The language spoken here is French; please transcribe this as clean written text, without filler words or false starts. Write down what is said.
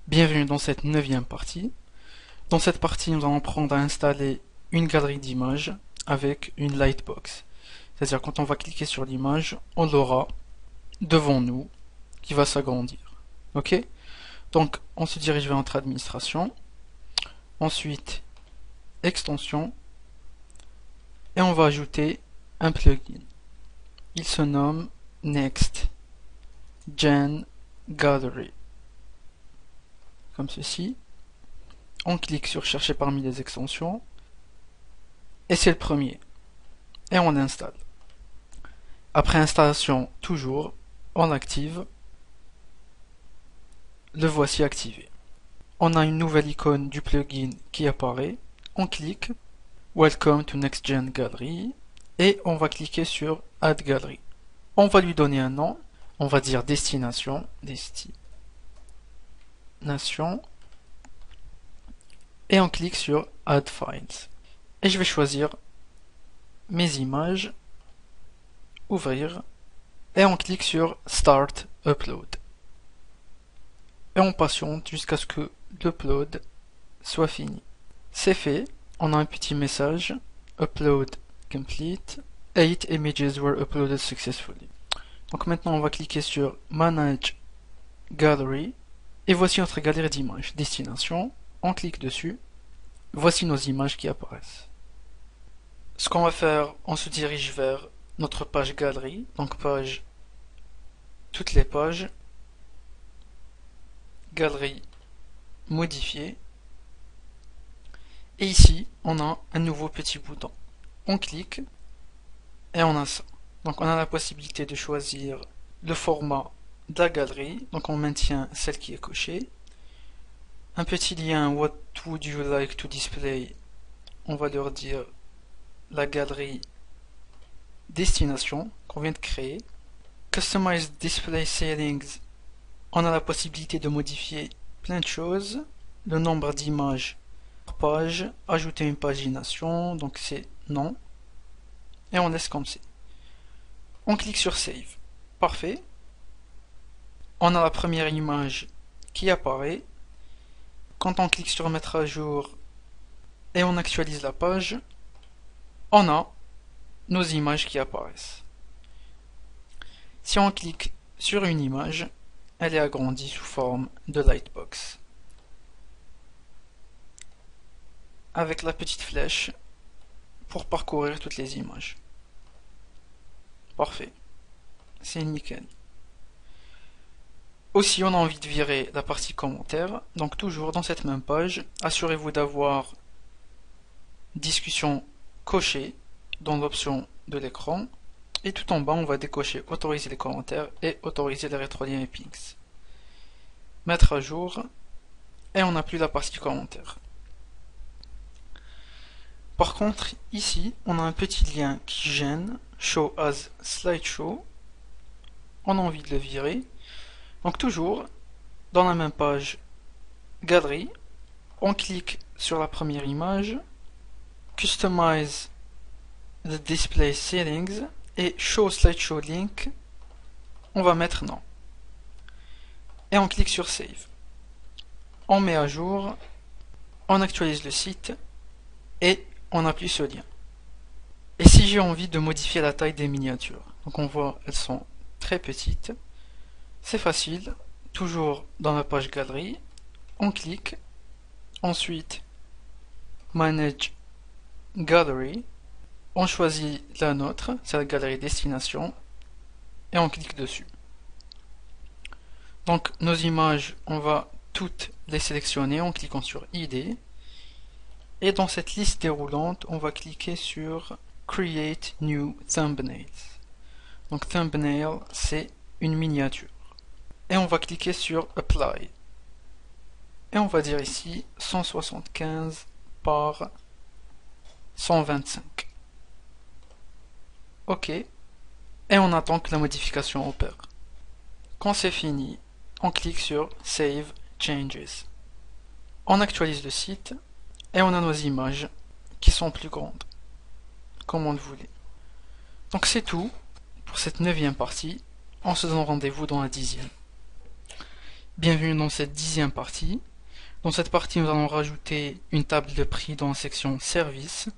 Bienvenue dans cette neuvième partie. Dans cette partie, nous allons apprendre à installer une galerie d'images avec une lightbox. C'est-à-dire quand on va cliquer sur l'image, on l'aura devant nous qui va s'agrandir. Ok? Donc on se dirige vers notre administration, ensuite extension, et on va ajouter un plugin. Il se nomme Next Gen Gallery. Comme ceci. On clique sur chercher parmi les extensions et c'est le premier et on l'installe. Après installation, toujours on l'active. Le voici activé. On a une nouvelle icône du plugin qui apparaît. On clique Welcome to Next Gen Gallery et on va cliquer sur Add Gallery. On va lui donner un nom. On va dire destination, et on clique sur Add Files. Et je vais choisir mes images, ouvrir, et on clique sur Start Upload. Et on patiente jusqu'à ce que l'upload soit fini. C'est fait, on a un petit message, Upload complete, 8 images were uploaded successfully. Donc maintenant on va cliquer sur Manage Gallery, et voici notre galerie d'images, destination, on clique dessus, voici nos images qui apparaissent. Ce qu'on va faire, on se dirige vers notre page galerie, donc page, toutes les pages, galerie, modifier, et ici, on a un nouveau petit bouton. On clique, et on a ça. Donc on a la possibilité de choisir le format de la galerie, donc on maintient celle qui est cochée. Un petit lien, what would you like to display, on va leur dire la galerie destination qu'on vient de créer. Customize display settings, on a la possibilité de modifier plein de choses. Le nombre d'images par page, ajouter une pagination, donc c'est non. Et on laisse comme c'est. On clique sur Save. Parfait. On a la première image qui apparaît. Quand on clique sur Mettre à jour et on actualise la page, on a nos images qui apparaissent. Si on clique sur une image, elle est agrandie sous forme de lightbox. Avec la petite flèche pour parcourir toutes les images. Parfait. C'est nickel. Aussi, on a envie de virer la partie commentaire. Donc toujours dans cette même page, assurez-vous d'avoir discussion cochée dans l'option de l'écran. Et tout en bas, on va décocher autoriser les commentaires et autoriser les rétroliens et pings. Mettre à jour. Et on n'a plus la partie commentaire. Par contre, ici, on a un petit lien qui gêne. Show as slideshow. On a envie de le virer. Donc toujours, dans la même page galerie, on clique sur la première image, Customize the display settings et Show slideshow link, on va mettre non. Et on clique sur Save. On met à jour, on actualise le site et on appuie ce lien. Et si j'ai envie de modifier la taille des miniatures, donc on voit elles sont très petites, c'est facile, toujours dans la page galerie, on clique, ensuite Manage Gallery, on choisit la nôtre, c'est la galerie destination, et on clique dessus. Donc nos images, on va toutes les sélectionner en cliquant sur ID, et dans cette liste déroulante, on va cliquer sur Create New Thumbnails. Donc thumbnail, c'est une miniature. Et on va cliquer sur Apply. Et on va dire ici 175 par 125. OK. Et on attend que la modification opère. Quand c'est fini, on clique sur Save Changes. On actualise le site et on a nos images qui sont plus grandes, comme on le voulait. Donc c'est tout pour cette neuvième partie. On se donne rendez-vous dans la 10e. Bienvenue dans cette 10e partie. Dans cette partie, nous allons rajouter une table de prix dans la section Services